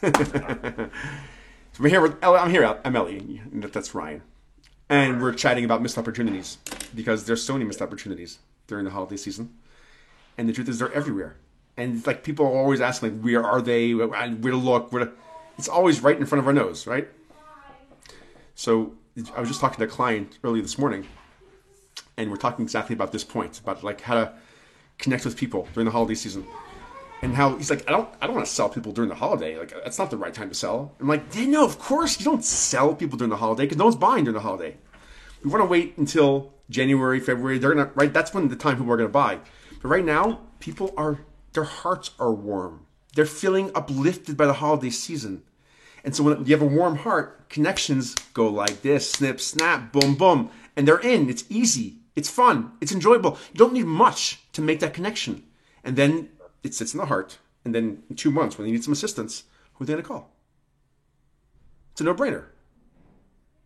So I'm Ellie. That's Ryan. And we're chatting about missed opportunities because there's so many missed opportunities during the holiday season. And the truth is they're everywhere. And it's like people are always asking, like, where are they? Where to look? It's always right in front of our nose, right? So I was just talking to a client early this morning, and we're talking exactly about this point, about like how to connect with people during the holiday season. And how he's like, I don't want to sell people during the holiday. Like, that's not the right time to sell. I'm like, no, of course you don't sell people during the holiday because no one's buying during the holiday. We want to wait until January, February. Right? That's when the time people are gonna buy. But right now, their hearts are warm. They're feeling uplifted by the holiday season. And so when you have a warm heart, connections go like this: snip, snap, boom, boom, and they're in. It's easy. It's fun. It's enjoyable. You don't need much to make that connection, and then it sits in the heart, and then in 2 months, when you need some assistance, who are they going to call? It's a no-brainer.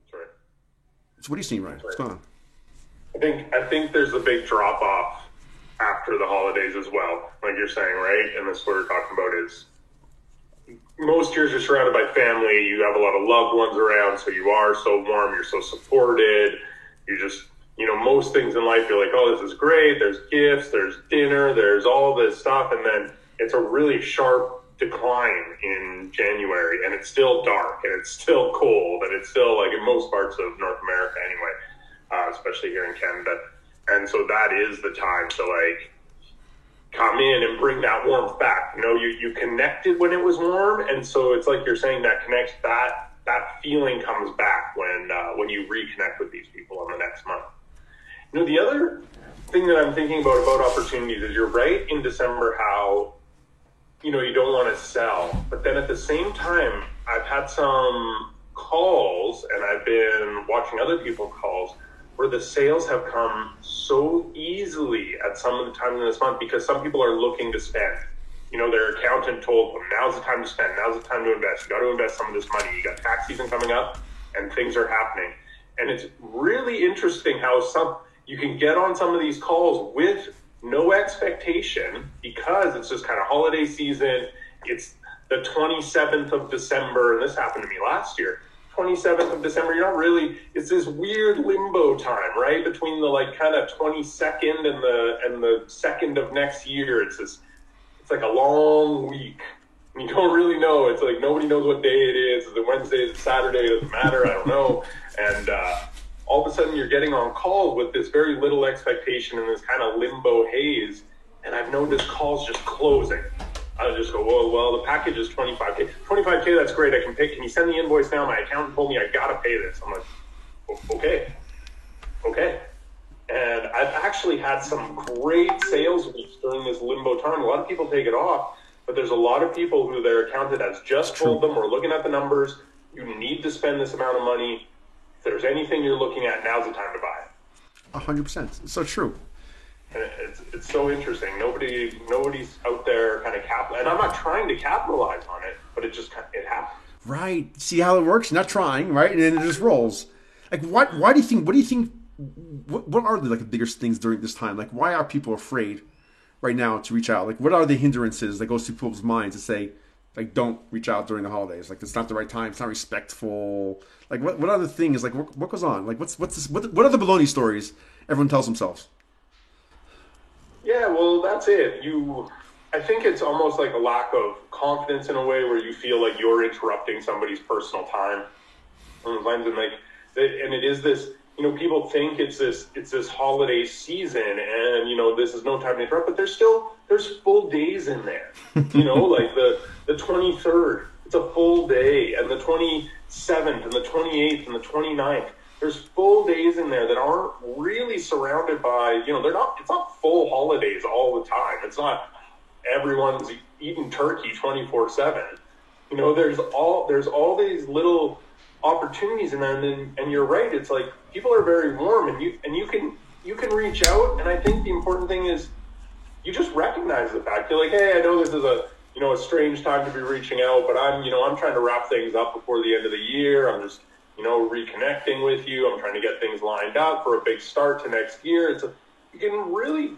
That's right. So what are you seeing, Ryan? What's going on? I think there's a big drop-off after the holidays as well, like you're saying, right? And that's what we're talking about is most years you're surrounded by family, you have a lot of loved ones around, so you are so warm, you're so supported, you just... most things in life, you're like, oh, this is great. There's gifts, there's dinner, there's all this stuff. And then it's a really sharp decline in January, and it's still dark, and it's still cold, and it's still like in most parts of North America anyway, especially here in Canada. And so that is the time to like come in and bring that warmth back. You connected when it was warm. And so it's like you're saying that connects that feeling comes back when you reconnect with these people on the next month. The other thing that I'm thinking about opportunities is you're right in December how, you don't want to sell. But then at the same time, I've had some calls and I've been watching other people's calls where the sales have come so easily at some of the times in this month because some people are looking to spend. Their accountant told them, now's the time to spend, now's the time to invest. You got to invest some of this money. You got tax season coming up and things are happening. And it's really interesting how you can get on some of these calls with no expectation because it's just kind of holiday season. It's the 27th of December, and this happened to me last year. 27th of December, it's this weird limbo time, right? Between the like kind of 22nd and the 2nd of next year. It's like a long week. You don't really know. It's like nobody knows what day it is. Is it Wednesday? Is it Saturday? It doesn't matter. I don't know. And all of a sudden you're getting on calls with this very little expectation and this kind of limbo haze. And I've noticed calls just closing. I just go, well, the package is $25K. $25K, that's great. I can pay. Can you send the invoice now? My accountant told me I got to pay this. I'm like, okay. And I've actually had some great sales weeks during this limbo time. A lot of people take it off, but there's a lot of people who their accountant has just told them, we're looking at the numbers. You need to spend this amount of money. If there's anything you're looking at, now's the time to buy it. 100%. It's so true. And it's so interesting. Nobody's out there kind of and I'm not trying to capitalize on it, but it happens. Right. See how it works? You're not trying, right? And then it just rolls. Like, what do you think, what are the biggest things during this time? Like, why are people afraid right now to reach out? Like, what are the hindrances that goes through people's minds to say, like, don't reach out during the holidays? Like, it's not the right time. It's not respectful. Like, what other things? Like, what goes on? Like, what's this? What are the baloney stories everyone tells themselves? Yeah, well, that's it. I think it's almost like a lack of confidence in a way where you feel like you're interrupting somebody's personal time. And it is this, people think it's this holiday season and, this is no time to interrupt, but there's full days in there, like the 23rd, it's a full day, and the 27th and the 28th and the 29th. There's full days in there that aren't really surrounded by, it's not full holidays all the time. It's not everyone's eating turkey 24/7. There's all these little opportunities in there, and you're right. It's like people are very warm, and you can reach out. And I think the important thing is you just recognize the fact. You're like, hey, I know this is a strange time to be reaching out, but I'm trying to wrap things up before the end of the year. I'm just reconnecting with you. I'm trying to get things lined up for a big start to next year. You can really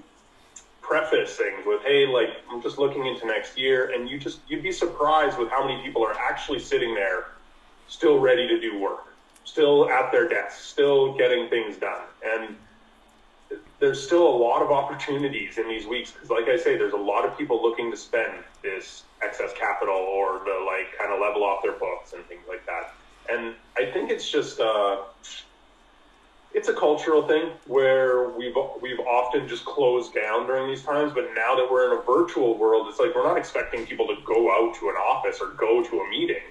preface things with, hey, like, I'm just looking into next year, and you'd be surprised with how many people are actually sitting there still ready to do work, still at their desks, still getting things done. And there's still a lot of opportunities in these weeks because, like I say, there's a lot of people looking to spend this excess capital or to like kind of level off their books and things like that. And I think it's just it's a cultural thing where we've often just closed down during these times. But now that we're in a virtual world, it's like we're not expecting people to go out to an office or go to a meeting.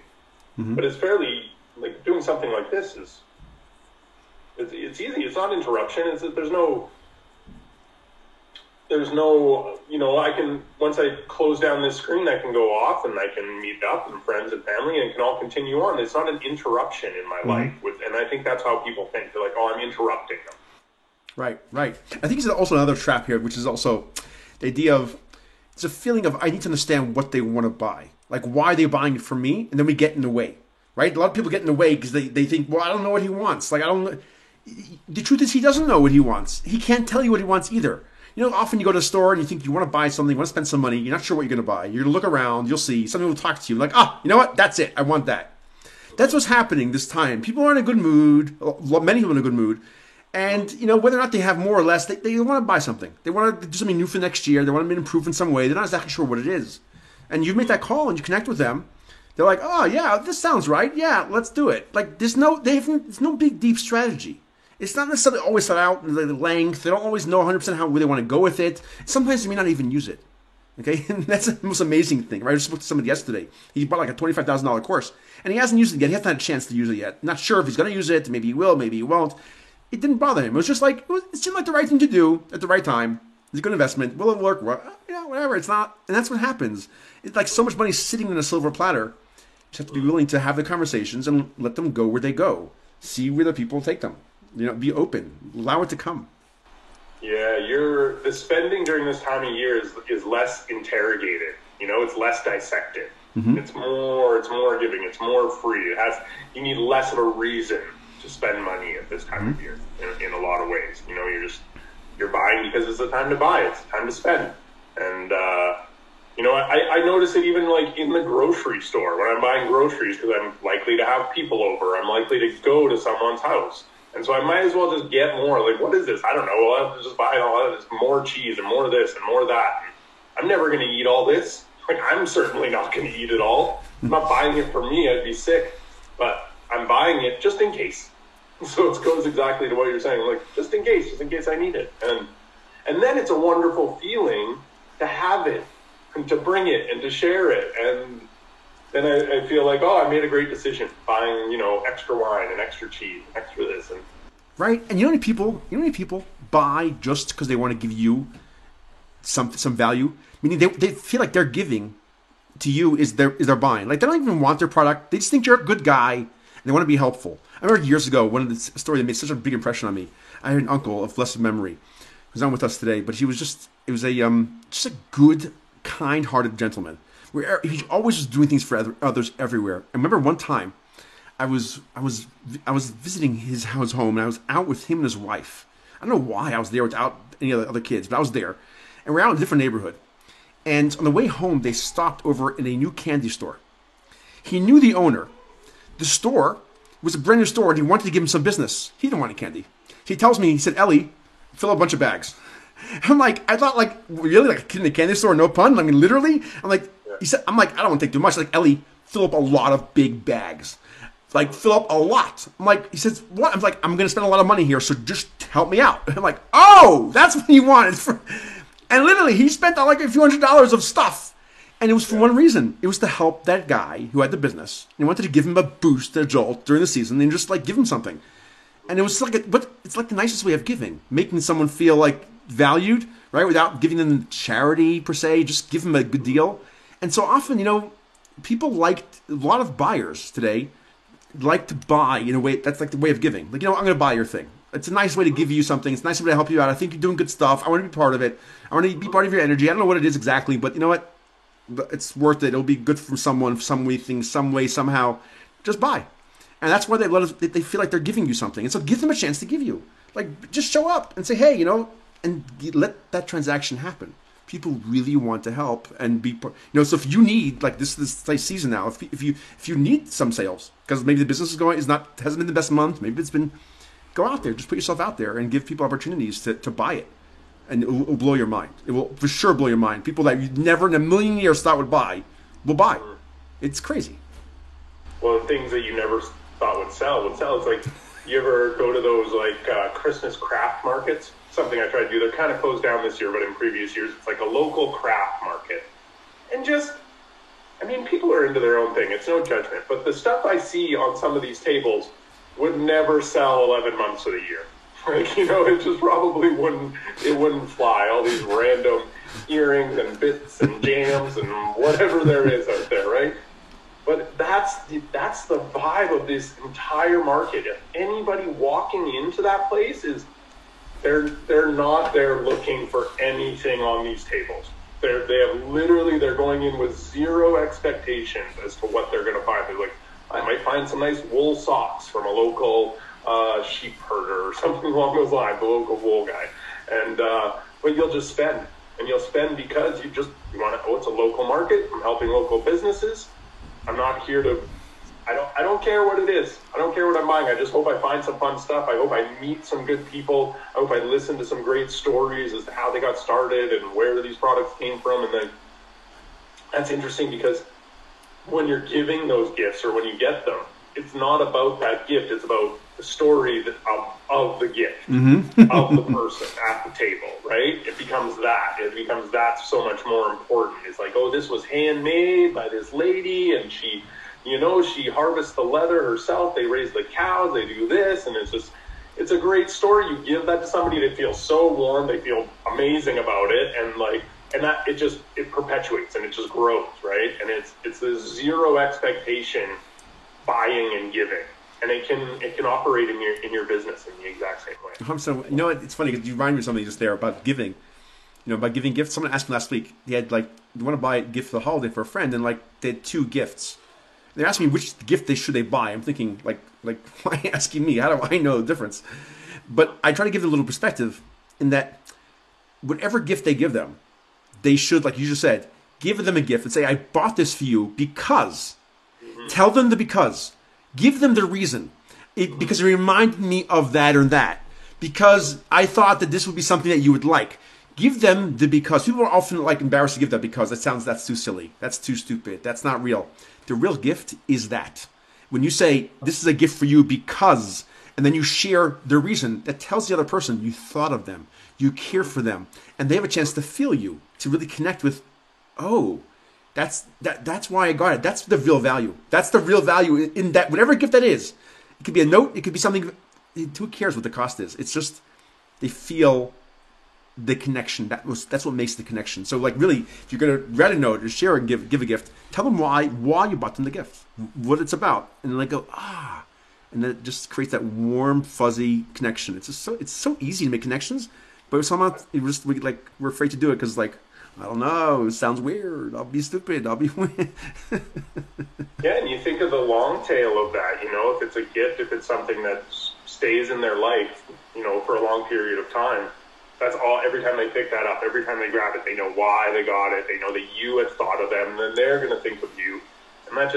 Mm-hmm. But it's fairly like doing something like this is it's easy. It's not interruption. There's no, I can, once I close down this screen, I can go off and I can meet up with friends and family and can all continue on. It's not an interruption in my life. And I think that's how people think. They're like, oh, I'm interrupting them. Right. I think it's also another trap here, which is also the idea of, it's a feeling of, I need to understand what they want to buy. Like, why are they buying it from me? And then we get in the way, right? A lot of people get in the way because they think, well, I don't know what he wants. Like, the truth is he doesn't know what he wants. He can't tell you what he wants either. Often you go to a store and you think you want to buy something, you want to spend some money, you're not sure what you're going to buy. You're going to look around, you'll see, somebody will talk to you, like, you know what, that's it, I want that. That's what's happening this time. People are in a good mood, many people are in a good mood, and, whether or not they have more or less, they want to buy something. They want to do something new for next year, they want to improve in some way, they're not exactly sure what it is. And you make that call and you connect with them, they're like, oh yeah, this sounds right, yeah, let's do it. Like, there's no big, deep strategy. It's not necessarily always set out in the length. They don't always know 100% where they want to go with it. Sometimes they may not even use it. Okay? And that's the most amazing thing, right? I just spoke to somebody yesterday. He bought like a $25,000 course, and he hasn't used it yet. He hasn't had a chance to use it yet. Not sure if he's going to use it. Maybe he will, maybe he won't. It didn't bother him. It was just like, it seemed like the right thing to do at the right time. It's a good investment. Will it work? Well, whatever. It's not. And that's what happens. It's like so much money sitting in a silver platter. You just have to be willing to have the conversations and let them go where they go. See where the people take them. Be open. Allow it to come. Yeah, the spending during this time of year is less interrogated. It's less dissected. Mm-hmm. It's more giving. It's more free. You need less of a reason to spend money at this time of year in a lot of ways. You're buying because it's the time to buy. It's the time to spend. And I notice it even like in the grocery store when I'm buying groceries because I'm likely to have people over. I'm likely to go to someone's house. And so I might as well just get more. Like, what is this? I don't know. Well, I'll have to just buy all of this, more cheese and more of this and more of that. I'm never going to eat all this. Like, I'm certainly not going to eat it all. I'm not buying it for me. I'd be sick. But I'm buying it just in case. So it goes exactly to what you're saying. Like, just in case I need it. And then it's a wonderful feeling to have it and to bring it and to share it. And then I feel like, I made a great decision buying, extra wine and extra cheese, extra this. And right. And you know how many people buy just because they want to give you some value? Meaning they feel like they're giving to you is their buying. Like, they don't even want their product. They just think you're a good guy and they want to be helpful. I remember years ago, one of the story that made such a big impression on me. I had an uncle of blessed memory who's not with us today, but he was just a good, kind-hearted gentleman. Where he always was doing things for others everywhere. I remember one time, I was visiting his home, and I was out with him and his wife. I don't know why I was there without any other kids, but I was there, and we're out in a different neighborhood. And on the way home, they stopped over in a new candy store. He knew the owner. The store was a brand new store, and he wanted to give him some business. He didn't want any candy. He tells me, he said, "Ellie, fill up a bunch of bags." I'm like, I thought, like, really, like a kid in a candy store, no pun. I mean, literally. I'm like. He said, I don't want to take too much. Like, Ellie, fill up a lot of big bags. Like, fill up a lot. I'm like, he says, what? I'm like, I'm going to spend a lot of money here, so just help me out. I'm like, oh, that's what he wanted. And literally, he spent like a few $100s of stuff. And it was for one reason. It was to help that guy who had the business. He wanted to give him a boost, a jolt during the season, and just like give him something. And it was like, but it's like the nicest way of giving, making someone feel like valued, right? Without giving them charity per se, just give them a good deal. And so often, people a lot of buyers today like to buy in a way, that's like the way of giving. Like, I'm going to buy your thing. It's a nice way to give you something. It's a nice way to help you out. I think you're doing good stuff. I want to be part of it. I want to be part of your energy. I don't know what it is exactly, but you know what? It's worth it. It'll be good for someone, some way, somehow. Just buy. And that's why they feel like they're giving you something. And so give them a chance to give you. Like, just show up and say, hey, and let that transaction happen. People really want to help and be, so if you need, like this season now, if you need some sales because maybe the business hasn't been the best month, maybe it's been, go out there, just put yourself out there and give people opportunities to buy it, and it will blow your mind. It will for sure blow your mind. People that you never in a million years thought would buy will buy. It's crazy. Well, things that you never thought would sell. It's like, you ever go to those like Christmas craft markets? Something I try to do. They're kind of closed down this year, but in previous years, it's like a local craft market. And people are into their own thing. It's no judgment. But the stuff I see on some of these tables would never sell 11 months of the year. Like, it just probably wouldn't fly. All these random earrings and bits and jams and whatever there is out there, right? But that's the vibe of this entire market. If anybody walking into that place they're not there looking for anything on these tables. They're going in with zero expectations as to what they're going to find. They're like, I might find some nice wool socks from a local sheep herder or something along those lines, the local wool guy. And but you'll just spend, and you'll spend because you want to. Oh, it's a local market. I'm helping local businesses. I'm not here to. I don't care what it is. I don't care what I'm buying. I just hope I find some fun stuff. I hope I meet some good people. I hope I listen to some great stories as to how they got started and where these products came from. And then that's interesting because when you're giving those gifts or when you get them, it's not about that gift. It's about the story of the gift, of the person at the table, right? It becomes that so much more important. It's like, oh, this was handmade by this lady and she harvests the leather herself. They raise the cows. They do this. And it's a great story. You give that to somebody, they feel so warm. They feel amazing about it. And that it perpetuates and it just grows, right? And it's the zero expectation buying and giving. And it can operate in your business in the exact same way. So, it's funny because you remind me of something just there about giving. About giving gifts. Someone asked me last week, they had they want to buy a gift for the holiday for a friend, and they had 2 gifts. They're asking me which gift should they buy. I'm thinking, why asking me? How do I know the difference? But I try to give them a little perspective in that whatever gift they give them, they should, like you just said, give them a gift and say, I bought this for you because. Tell them the because. Give them the reason. Because it reminded me of that or that. Because I thought that this would be something that you would like. Give them the because. People are often embarrassed to give that because. That's too silly. That's too stupid. That's not real. The real gift is that. When you say, this is a gift for you because, and then you share the reason, that tells the other person you thought of them, you care for them, and they have a chance to feel you, to really connect with, oh, that's why I got it. That's the real value. That's the real value in that, whatever gift that is. It could be a note, it could be something, who cares what the cost is? It's just, they feel the connection. That's what makes the connection. So really, if you're going to write a note or share and give a gift, tell them why you bought them the gift, what it's about, and then they go, and then it just creates that warm, fuzzy connection. It's so easy to make connections, but somehow we're afraid to do it because I don't know, it sounds weird. I'll be stupid. I'll be weird. Yeah, and you think of the long tail of that. If it's a gift, if it's something that stays in their life, for a long period of time. That's all. Every time they pick that up, every time they grab it, they know why they got it. They know that you had thought of them, and then they're going to think of you. And that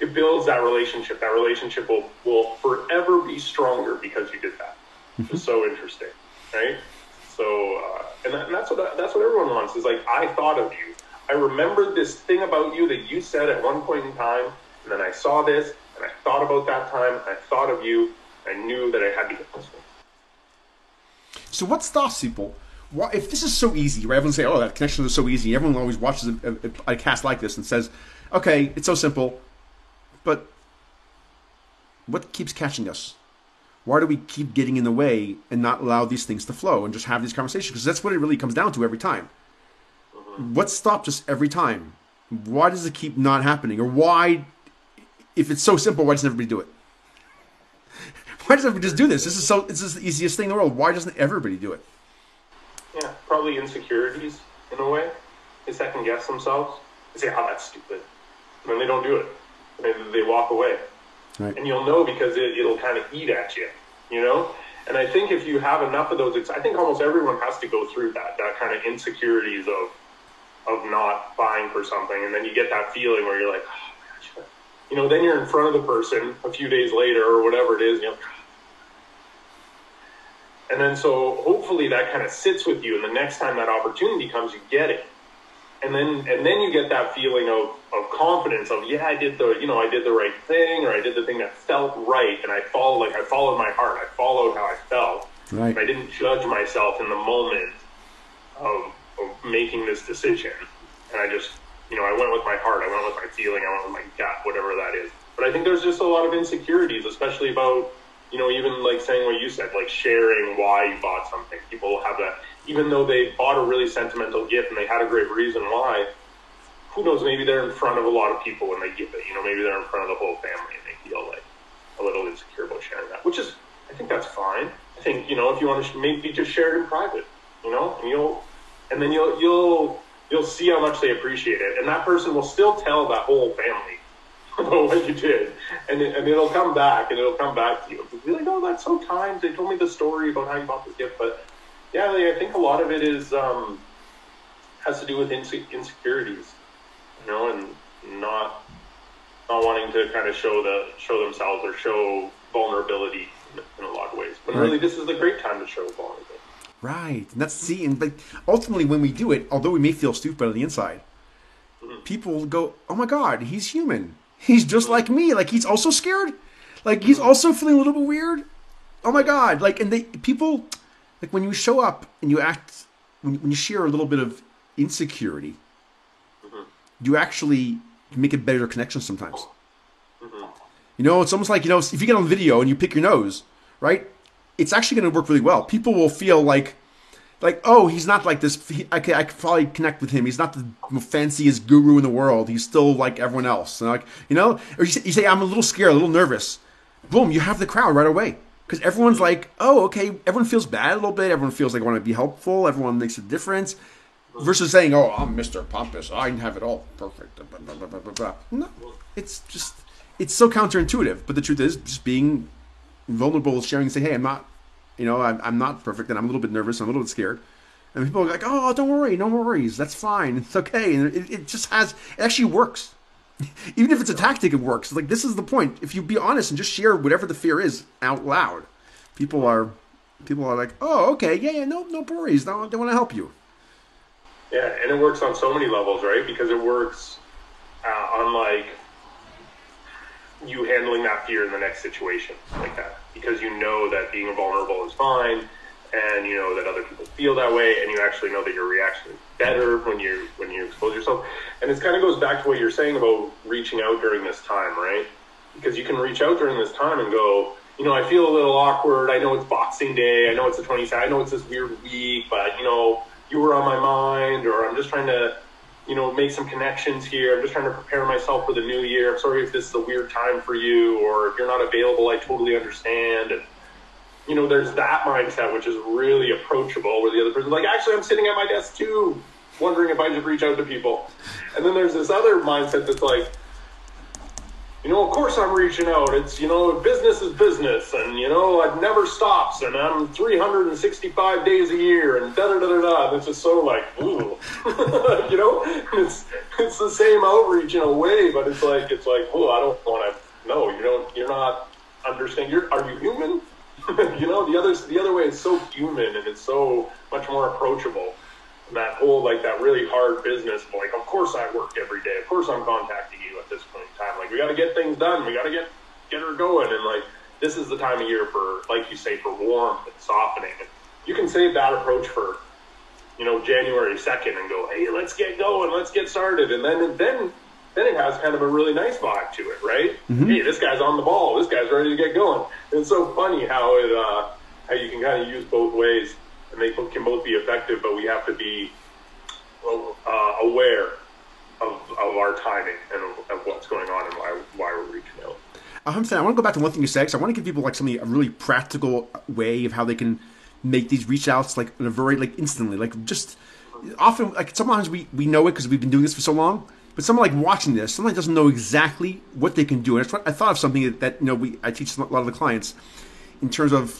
it builds that relationship. That relationship will forever be stronger because you did that. It's so interesting, right? So, and that's what everyone wants is I thought of you. I remembered this thing about you that you said at one point in time, and then I saw this, and I thought about that time, and I thought of you. I knew that I had to get this one. So what stops people? If this is so easy, right? Everyone say, oh, that connection is so easy. Everyone always watches a cast like this and says, okay, it's so simple. But what keeps catching us? Why do we keep getting in the way and not allow these things to flow and just have these conversations? Because that's what it really comes down to every time. What stops us every time? Why does it keep not happening? Or why, if it's so simple, why doesn't everybody do it? Why doesn't everybody just do this? It's the easiest thing in the world. Why doesn't everybody do it? Yeah, probably insecurities in a way. They second guess themselves. They say, oh, that's stupid. And then they don't do it. They walk away. Right. And you'll know because it'll kind of eat at you, And I think if you have enough of those, I think almost everyone has to go through that kind of insecurities of not buying for something. And then you get that feeling where you're like, oh, gosh. You know, then you're in front of the person a few days later or whatever it is, and you're like, and then so hopefully that kind of sits with you, and the next time that opportunity comes, you get it. And then you get that feeling of confidence of, yeah, I did the right thing, or I did the thing that felt right, and I followed my heart. I followed how I felt. Right. And I didn't judge myself in the moment of making this decision. And I just, I went with my heart. I went with my feeling. I went with my gut, whatever that is. But I think there's just a lot of insecurities, especially about, even like saying what you said, like sharing why you bought something. People have that. Even though they bought a really sentimental gift and they had a great reason why, who knows, maybe they're in front of a lot of people when they give it. Maybe they're in front of the whole family and they feel like a little insecure about sharing that, which is, I think that's fine. I think, if you want to maybe just share it in private, and then you'll see how much they appreciate it. And that person will still tell that whole family about what you did. And it'll come back to you. You'll be like, oh, that's so kind. They told me the story about how you bought this gift, but yeah, I think a lot of it is has to do with insecurities, and not wanting to kind of show themselves or show vulnerability in a lot of ways. But really, this is the great time to show vulnerability. Right, and but ultimately, when we do it, although we may feel stupid on the inside, people go, "Oh my God, he's human. He's just like me. Like he's also scared. Like he's also feeling a little bit weird. Oh my God!" People. Like when you show up and you act, when you share a little bit of insecurity, you actually make a better connection sometimes. It's almost like, if you get on video and you pick your nose, right? It's actually going to work really well. People will feel like, oh, he's not like this. I could probably connect with him. He's not the fanciest guru in the world. He's still like everyone else. And or you say, I'm a little scared, a little nervous. Boom, you have the crowd right away. Because everyone's like, oh, okay, everyone feels bad a little bit. Everyone feels like I want to be helpful. Everyone makes a difference. Versus saying, oh, I'm Mr. Pompous. I can have it all perfect. Blah, blah, blah, blah, blah. No, it's so counterintuitive. But the truth is, just being vulnerable, sharing, and say, hey, I'm not, I'm not perfect, and I'm a little bit nervous, I'm a little bit scared. And people are like, oh, don't worry, no worries, that's fine, it's okay. And it actually works. Even if it's a tactic, it works. Like, this is the point. If you be honest and just share whatever the fear is out loud, people are like, oh, okay, yeah, no worries. They want to help you. Yeah, and it works on so many levels, right? Because it works on like you handling that fear in the next situation like that. Because you know that being vulnerable is fine, and you know that other people feel that way, and you actually know that your reaction is better when you expose yourself. And it kind of goes back to what you're saying about reaching out during this time, right? Because you can reach out during this time and go, I feel a little awkward. I know it's Boxing Day. I know it's the 22nd. I know it's this weird week, but you were on my mind, or I'm just trying to, make some connections here. I'm just trying to prepare myself for the new year. I'm sorry if this is a weird time for you, or if you're not available, I totally understand. And there's that mindset, which is really approachable, where the other person's like, actually, I'm sitting at my desk too, wondering if I should reach out to people. And then there's this other mindset that's like, of course I'm reaching out. It's, business is business, and, it never stops, and I'm 365 days a year, and da-da-da-da-da. And it's just so like, ooh, it's the same outreach in a way, but it's like, oh, I don't want to, no, you're not understanding. Are you human? The other way is so human, and it's so much more approachable. And that whole, that really hard business, of course I work every day. Of course I'm contacting you at this point in time. We got to get things done. We got to get her going. And, this is the time of year for, like you say, for warmth and softening. And you can save that approach for, January 2nd and go, hey, let's get going. Let's get started. And then it has kind of a really nice vibe to it, right? Mm-hmm. Hey, this guy's on the ball. This guy's ready to get going. And it's so funny how you can kind of use both ways. And they can both be effective, but we have to be aware of our timing and of what's going on and why we're reaching out. I want to go back to one thing you said, because I want to give people a really practical way of how they can make these reach outs in a very instantly. Just often, sometimes we know it because we've been doing this for so long, but someone watching this, somebody doesn't know exactly what they can do. And I thought of something that I teach a lot of the clients in terms of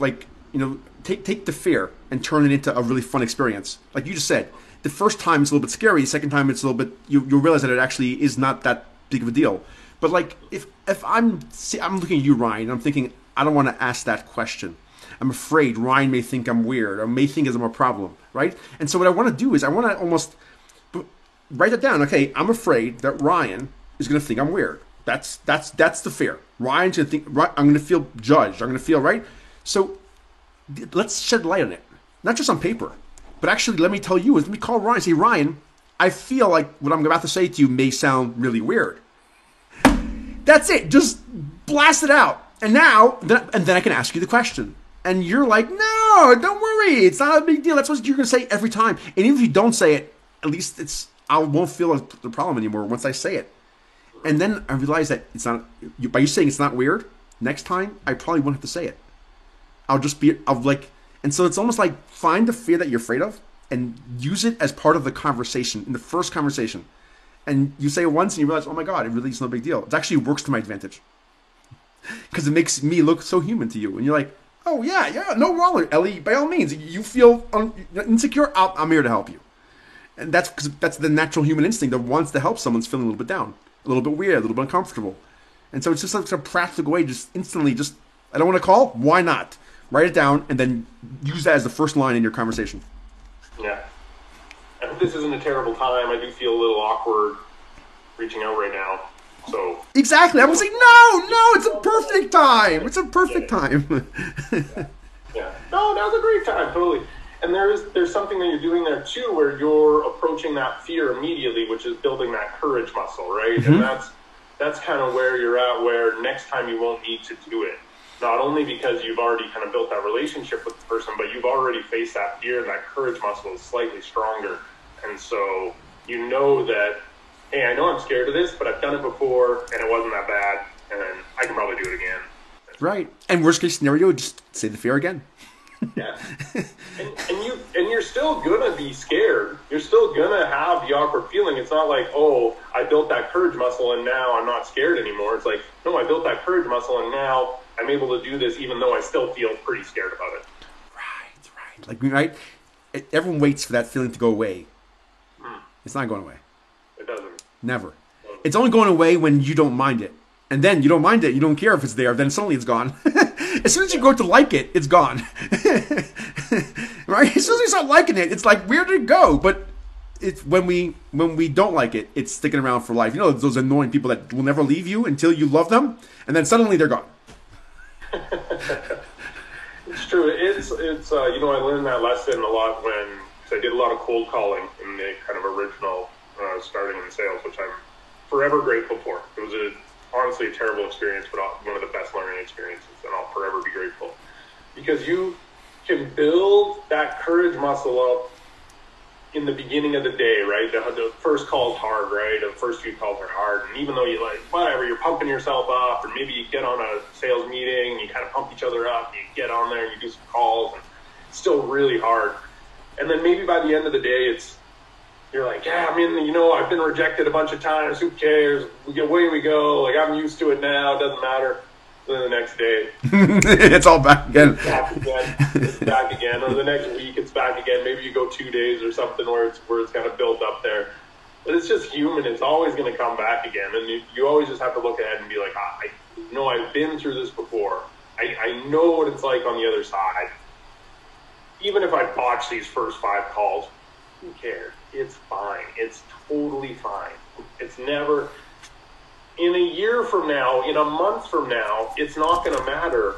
take the fear and turn it into a really fun experience. Like you just said, the first time it's a little bit scary. The second time it's a little bit you realize that it actually is not that big of a deal. But like if I'm looking at you, Ryan, I'm thinking I don't want to ask that question. I'm afraid Ryan may think I'm weird or may think I'm a problem, right? And so what I want to do is I want to almost write that down. Okay, I'm afraid that Ryan is going to think I'm weird. That's the fear. Ryan's going to think. I'm going to feel judged. I'm going to feel right. So let's shed light on it, not just on paper, but actually let me tell you. Let me call Ryan and say, Ryan, I feel like what I'm about to say to you may sound really weird. That's it. Just blast it out. And then I can ask you the question. And you're like, no, don't worry. It's not a big deal. That's what you're going to say every time. And even if you don't say it, at least I won't feel the problem anymore once I say it. And then I realize that it's not, by you saying it's not weird, next time I probably won't have to say it. And so it's almost like find the fear that you're afraid of and use it as part of the conversation, in the first conversation. And you say it once and you realize, oh my God, it really is no big deal. It actually works to my advantage. Because it makes me look so human to you. And you're like, oh yeah, no wrong, Ellie. By all means, you feel insecure, I'm here to help you. And that's because that's the natural human instinct that wants to help someone's feeling a little bit down, a little bit weird, a little bit uncomfortable. And so it's just like a practical way, just instantly, I don't want to call, why not? Write it down and then use that as the first line in your conversation. Yeah. I hope this isn't a terrible time. I do feel a little awkward reaching out right now. So exactly. I was like, no, it's a perfect time. It's a perfect time. Yeah. No, that was a great time, totally. And there's something that you're doing there too, where you're approaching that fear immediately, which is building that courage muscle, right? Mm-hmm. And that's kind of where you're at, where next time you won't need to do it. Not only because you've already kind of built that relationship with the person, but you've already faced that fear, and that courage muscle is slightly stronger. And so you know that, hey, I know I'm scared of this, but I've done it before, and it wasn't that bad, and I can probably do it again. Right. And worst case scenario, just say the fear again. Yeah. And you're still gonna be scared. You're still gonna have the awkward feeling. It's not like, oh, I built that courage muscle and now I'm not scared anymore. It's like, no, I built that courage muscle and now I'm able to do this even though I still feel pretty scared about it. Right. Like, right? Everyone waits for that feeling to go away. It's not going away. It doesn't. Never. It's only going away when you don't mind it. And then you don't mind it. You don't care if it's there. Then suddenly it's gone. As soon as you go to like it, it's gone. Right? As soon as you start liking it, it's like, where did it go? But it's when we don't like it, it's sticking around for life. You know, those annoying people that will never leave you until you love them, and then suddenly they're gone. It's true. It's you know, I learned that lesson a lot when I did a lot of cold calling in the kind of original starting in sales, which I'm forever grateful for. It was honestly a terrible experience, but one of the best learning experiences, and I'll forever be grateful. Because you can build that courage muscle up in the beginning of the day, right? The first call's hard, right? The first few calls are hard, and even though you whatever, you're pumping yourself up, or maybe you get on a sales meeting and you kind of pump each other up, and you get on there and you do some calls, and it's still really hard. And then maybe by the end of the day, you're like, yeah, I mean, you know, I've been rejected a bunch of times. Who cares? Away we go. Like, I'm used to it now. It doesn't matter. And then the next day, it's all back again. It's back again. Or the next week, it's back again. Maybe you go 2 days or something where it's kind of built up there. But it's just human. It's always going to come back again. And you always just have to look ahead and be like, I know I've been through this before. I know what it's like on the other side. Even if I botch these first 5 calls, who cares? It's fine. It's totally fine. It's never, in a year from now, in a month from now, it's not going to matter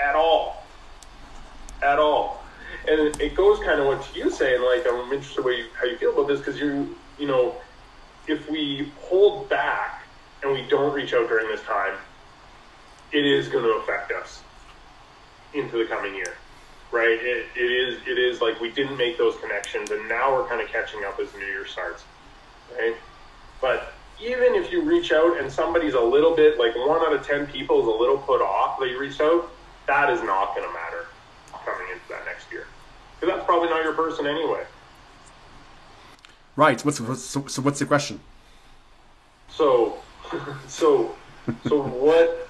at all. At all. And it goes kind of what you say, and like, I'm interested how you feel about this, because you know, if we hold back and we don't reach out during this time, it is going to affect us into the coming year. Right, it is like we didn't make those connections, and now we're kind of catching up as the new year starts, right? But even if you reach out and somebody's a little bit, like 1 out of 10 people is a little put off that you reached out, that is not going to matter coming into that next year, because that's probably not your person anyway. Right. So what's the question? So what?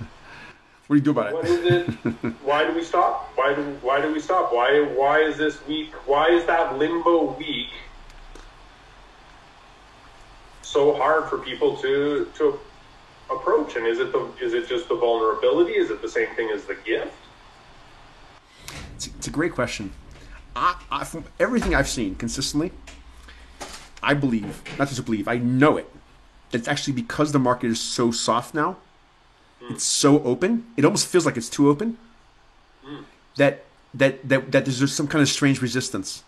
What do you do about What it? is it? Why do we stop? Why do we stop? Why is this week? Why is that limbo week so hard for people to approach? And is it just the vulnerability? Is it the same thing as the gift? It's a great question. From everything I've seen consistently, I believe, not just believe, I know it. That it's actually because the market is so soft now. It's so open. It almost feels like it's too open. That there's just some kind of strange resistance.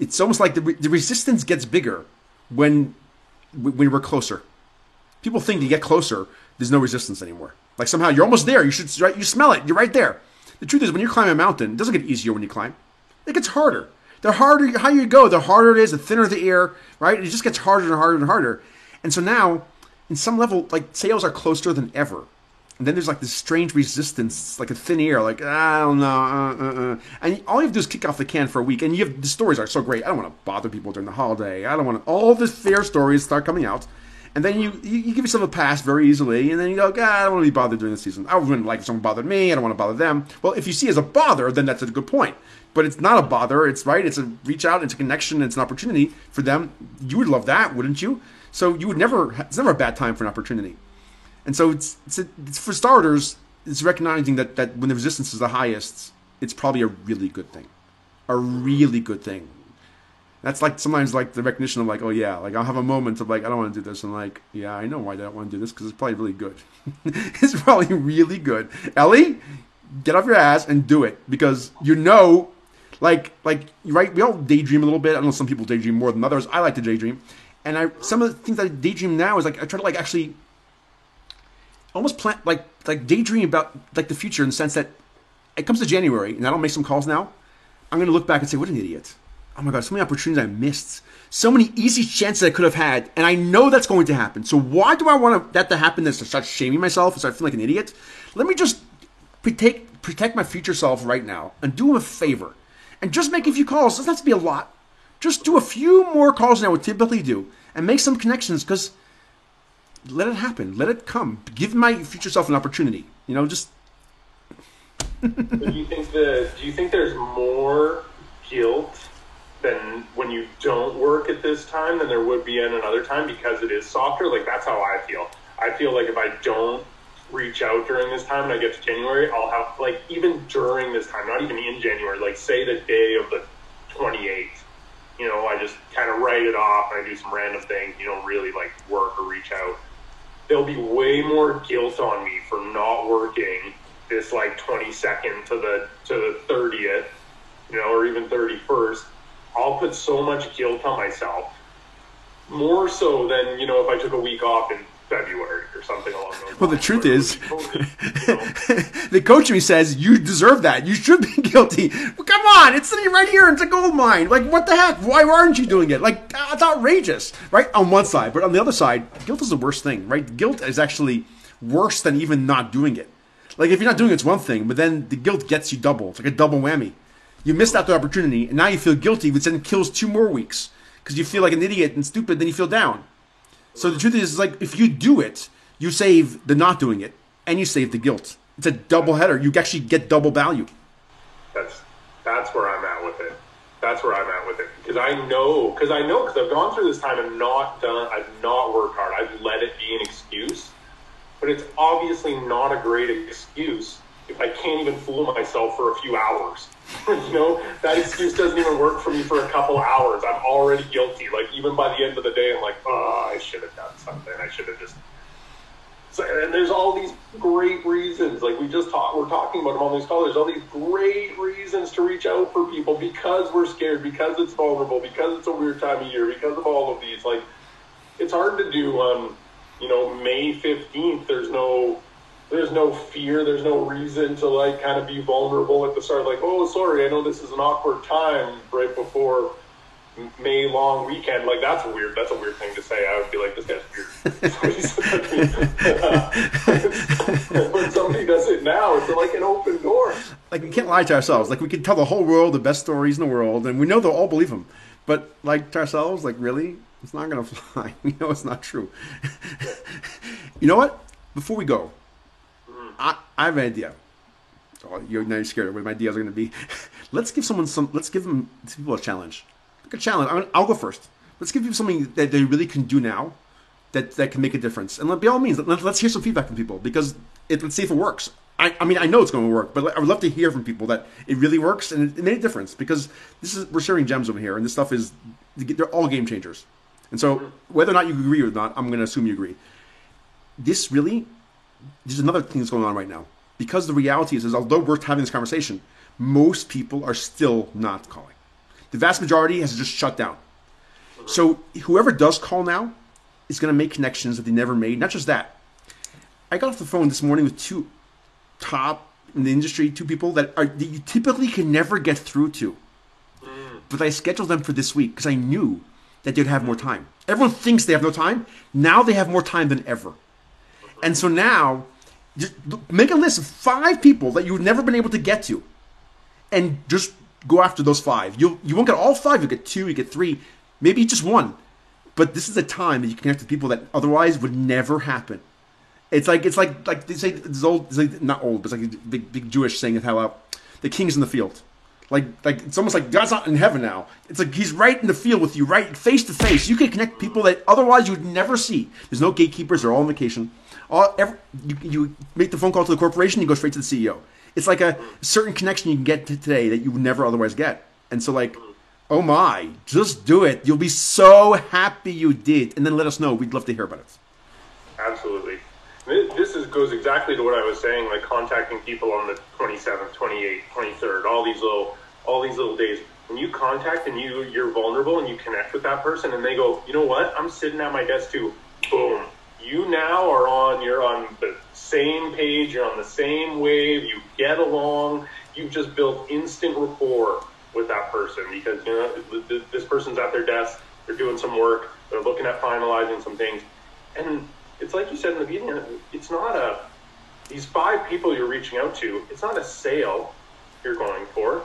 It's almost like the resistance gets bigger when we're closer. People think you get closer, there's no resistance anymore. Like somehow you're almost there. You smell it. You're right there. The truth is, when you climb a mountain, it doesn't get easier when you climb. It gets harder. The harder how you go, the harder it is, the thinner the air, right? It just gets harder and harder and harder. And so now, in some level, like sales are closer than ever. And then there's like this strange resistance, like a thin air, like, I don't know. And all you have to do is kick off the can for a week. And the stories are so great. I don't want to bother people during the holiday. I don't want to, all the fair stories start coming out. And then you give yourself a pass very easily. And then you go, God, I don't want to be bothered during the season. I wouldn't like if someone bothered me. I don't want to bother them. Well, if you see it as a bother, then that's a good point. But it's not a bother. It's right. It's a reach out. It's a connection. It's an opportunity for them. You would love that, wouldn't you? So you would it's never a bad time for an opportunity. And so it's for starters, it's recognizing that when the resistance is the highest, it's probably a really good thing. A really good thing. That's like sometimes like the recognition of like, oh yeah, like I'll have a moment of like, I don't want to do this. And like, yeah, I know why I don't want to do this because it's probably really good. It's probably really good. Ellie, get off your ass and do it because you know, like right, we all daydream a little bit. I know some people daydream more than others. I like to daydream. And some of the things I daydream now is like I try to like actually almost plan like daydream about like the future in the sense that it comes to January and I don't make some calls now. I'm going to look back and say, what an idiot. Oh my God, so many opportunities I missed. So many easy chances I could have had. And I know that's going to happen. So why do I want that to happen? Then to start shaming myself and start feeling like an idiot? Let me just protect my future self right now and do him a favor. And just make a few calls. It doesn't have to be a lot. Just do a few more calls than I would typically do. And make some connections because let it happen. Let it come. Give my future self an opportunity. You know, just... Do you think there's more guilt than when you don't work at this time than there would be in another time because it is softer? Like that's how I feel. I feel like if I don't reach out during this time and I get to January, I'll have like even during this time, not even in January, like say the day of the 28th, you know, I just kind of write it off and I do some random things, you don't really like work or reach out. There'll be way more guilt on me for not working this like 22nd to the 30th, you know, or even 31st. I'll put so much guilt on myself, more so than, you know, if I took a week off in February or something along those lines. Well, the truth is, the coach in me says, you deserve that. You should be guilty. Well, come on, it's sitting right here. It's a gold mine. Like, what the heck? Why aren't you doing it? Like, it's outrageous, right? On one side. But on the other side, guilt is the worst thing, right? Guilt is actually worse than even not doing it. Like, if you're not doing it, it's one thing, but then the guilt gets you double. It's like a double whammy. You missed out the opportunity, and now you feel guilty, which then kills 2 more weeks. Because you feel like an idiot and stupid, then you feel down. So the truth is, like, if you do it, you save the not doing it, and you save the guilt. It's a double header. You actually get double value. That's where I'm at with it. That's where I'm at with it. Because I've gone through this time and I've not worked hard. I've let it be an excuse. But it's obviously not a great excuse if I can't even fool myself for a few hours. You know, that excuse doesn't even work for me for a couple hours. I'm already guilty. Like, even by the end of the day, I'm like, oh, I should have done something. I should have just... So, and there's all these great reasons. Like, we're talking about them on these calls. There's all these great reasons to reach out for people because we're scared, because it's vulnerable, because it's a weird time of year, because of all of these. Like, it's hard to do on, you know, May 15th. There's no fear, there's no reason to like kind of be vulnerable at the start, like, oh, sorry, I know this is an awkward time right before May long weekend. Like, that's a weird thing to say. I would be like, this guy's weird. When somebody does it now, it's like an open door. Like, we can't lie to ourselves. Like, we can tell the whole world the best stories in the world, and we know they'll all believe them. But, like, to ourselves, like, really? It's not going to fly. We know it's not true. You know what? Before we go, I have an idea. Oh, now you're scared of what my ideas are going to be. Let's give people a challenge. Like a challenge. I'll go first. Let's give people something that they really can do now that can make a difference. And by all means, let's hear some feedback from people, because let's see if it works. I mean, I know it's going to work, but I would love to hear from people that it really works and it made a difference, because we're sharing gems over here, and this stuff they're all game changers. And so whether or not you agree or not, I'm going to assume you agree. There's another thing that's going on right now, because the reality is although we're having this conversation, most people are still not calling. The vast majority has just shut down. So whoever does call now is going to make connections that they never made. Not just that. I got off the phone this morning with two top in the industry, two people that you typically can never get through to. But I scheduled them for this week because I knew that they'd have more time. Everyone thinks they have no time. Now they have more time than ever. And so now, just make a list of 5 people that you've never been able to get to. And just go after those 5. You won't get all 5. You'll get 2, you get 3, maybe just 1. But this is a time that you can connect with people that otherwise would never happen. It's like they say, it's like not old, but it's like a big Jewish saying of how the king's in the field. Like it's almost like God's not in heaven now. It's like he's right in the field with you, right face to face. You can connect people that otherwise you would never see. There's no gatekeepers. They're all on vacation. You make the phone call to the corporation, you go straight to the CEO. It's like a certain connection you can get today that you would never otherwise get. And so oh my, just do it. You'll be so happy you did. And then let us know. We'd love to hear about it. Absolutely. This goes exactly to what I was saying, like contacting people on the 27th, 28th, 23rd, all these little days. When you contact and you're vulnerable and you connect with that person and they go, you know what, I'm sitting at my desk too. Boom. You're on the same page, you're on the same wave, you get along, you've just built instant rapport with that person, because this person's at their desk, they're doing some work, they're looking at finalizing some things. And it's like you said in the beginning, it's not these 5 people you're reaching out to, it's not a sale you're going for.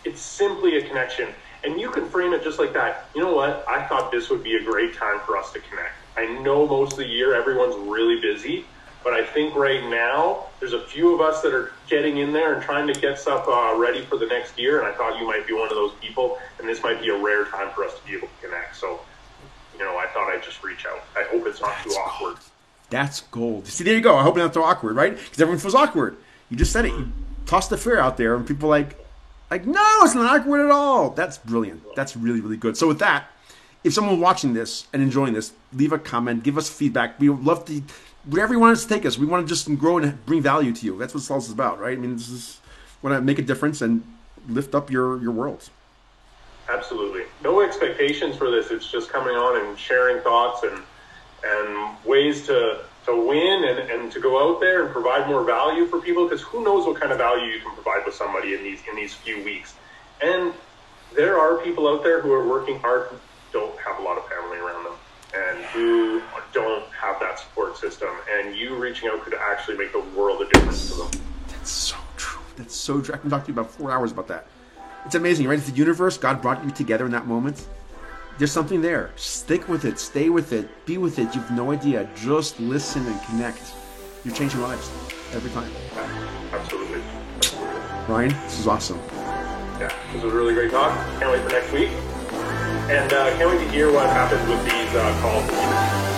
It's simply a connection. And you can frame it just like that. You know what? I thought this would be a great time for us to connect. I know most of the year everyone's really busy, but I think right now there's a few of us that are getting in there and trying to get stuff ready for the next year. And I thought you might be one of those people, and this might be a rare time for us to be able to connect. So, I thought I'd just reach out. I hope it's not too awkward. That's gold. See, there you go. I hope it's not too awkward, right? Because everyone feels awkward. You just said it. You tossed the fear out there, and people no, it's not awkward at all. That's brilliant. That's really, really good. So with that, if someone's watching this and enjoying this, leave a comment, give us feedback. We would love to, wherever you want us to take us. We want to just grow and bring value to you. That's what Salsa is about, right? I mean, this is want to make a difference and lift up your world. Absolutely. No expectations for this. It's just coming on and sharing thoughts and ways to win and to go out there and provide more value for people, because who knows what kind of value you can provide with somebody in these few weeks. And there are people out there who are working hard who don't have a lot of family around them and who don't have that support system, and you reaching out could actually make a world of difference to them. That's so true. That's so true. I can talk to you about 4 hours about that. It's amazing, right? It's the universe. God brought you together in that moment. There's something there. Stick with it. Stay with it. Be with it. You have no idea. Just listen and connect. You're changing lives every time. Absolutely. Ryan, this is awesome. Yeah, this was a really great talk. Can't wait for next week. And can't wait to hear what happens with these calls.